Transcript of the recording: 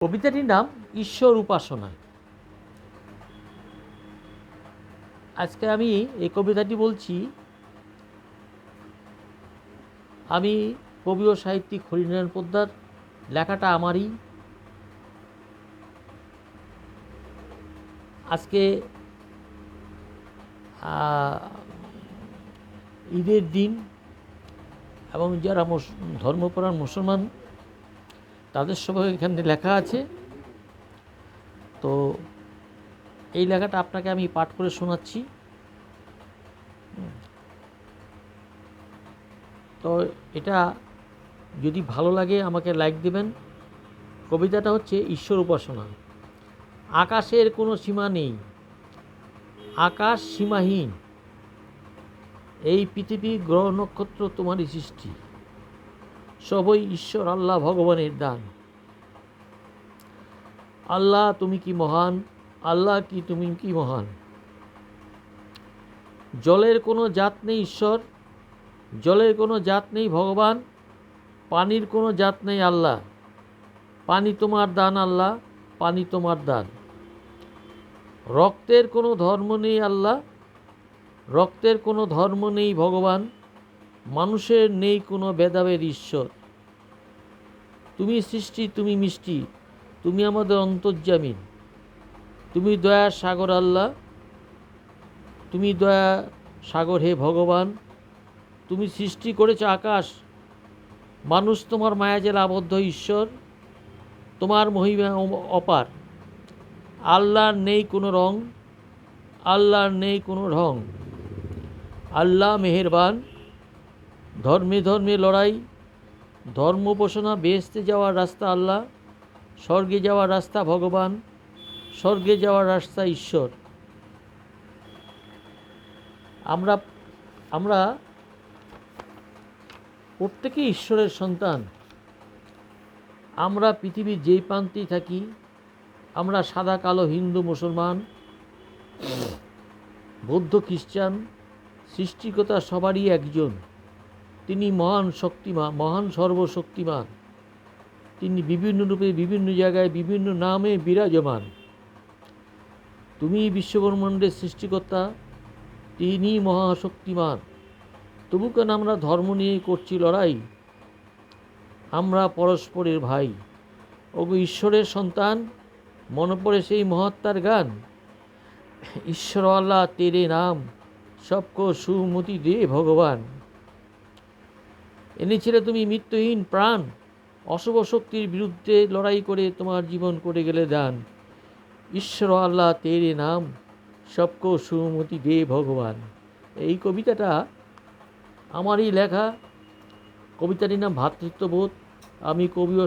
কবিতাটির নাম ঈশ্বর উপাসনা। আজকে আমি এই কবিতাটি বলছি। আমি কবি ও সাহিত্যিক হরিনারায়ণ পোদ্দার, লেখাটা আমারই। আজকে ঈদের দিন এবং যারা ধর্মপরায়ণ মুসলমান তাদের সবাই এখানে লেখা আছে। তো এই লেখাটা আপনাকে আমি পাঠ করে শোনাচ্ছি। তো এটা যদি ভালো লাগে আমাকে লাইক দেবেন। কবিতাটা হচ্ছে ঈশ্বর উপাসনা। আকাশের কোনো সীমা নেই, আকাশ সীমাহীন, এই পৃথিবী গ্রহ নক্ষত্র তোমারই সৃষ্টি, সবই ঈশ্বর আল্লাহ ভগবানের দান। আল্লাহ তুমি কি মহান, আল্লাহ কি তুমি কি মহান। জলের কোনো জাত নেই ঈশ্বর, জলের কোনো জাত নেই ভগবান, পানির কোনো জাত নেই আল্লাহ, পানি তোমার দান আল্লাহ, পানি তোমার দান। রক্তের কোনো ধর্ম নেই আল্লাহ, রক্তের কোনো ধর্ম নেই ভগবান, মানুষের নেই কোনো ভেদাভেদ ঈশ্বর। তুমি সৃষ্টি, তুমি মিষ্টি, তুমি আমাদের অন্তর্যামী, তুমি দয়ার সাগর আল্লাহ, তুমি দয়া সাগর হে ভগবান। তুমি সৃষ্টি করেছ আকাশ, মানুষ তোমার মায়াজাল আবদ্ধ ঈশ্বর, তোমার মহিমা অপার। আল্লাহর নেই কোনো রং, আল্লাহর নেই কোনো ঢং, আল্লাহ মেহেরবান। ধর্মে ধর্মে লড়াই, ধর্ম উপাসনা, বেহেশতে যাওয়ার রাস্তা আল্লাহ, স্বর্গে যাওয়ার রাস্তা ভগবান, স্বর্গে যাওয়ার রাস্তা ঈশ্বর। আমরা প্রত্যেকেই ঈশ্বরের সন্তান। আমরা পৃথিবীর যেই প্রান্তেই থাকি, আমরা সাদা কালো, হিন্দু মুসলমান, বৌদ্ধ খ্রিস্টান, সৃষ্টিকর্তা সবারই একজন। তিনি মহান শক্তিমান, মহান সর্বশক্তিমান। তিনি বিভিন্ন রূপে বিভিন্ন জায়গায় বিভিন্ন নামে বিরাজমান। তুমি বিশ্বব্রহ্মাণ্ডের সৃষ্টিকর্তা, তিনি মহাশক্তিমান। তবু কেন আমরা ধর্ম নিয়ে করছি লড়াই, আমরা পরস্পরের ভাই। ওগো ঈশ্বরের সন্তান, মনে পড়ে সেই মহাত্মার গান। ঈশ্বর আল্লাহ তেরে নাম, সবকো সুমতি দে ভগবান। এনেছিলে তুমি মৃত্যুহীন প্রাণ, অশুভ শক্তির বিরুদ্ধে লড়াই করে তোমার জীবন করে গেলে দান। ঈশ্বর আল্লাহ তেরে নাম, সবকো সুমতি দে ভগবান। এই কবিতাটা আমারই লেখা। কবিতাটির নাম ভ্রাতৃত্ববোধ। আমি কবি ও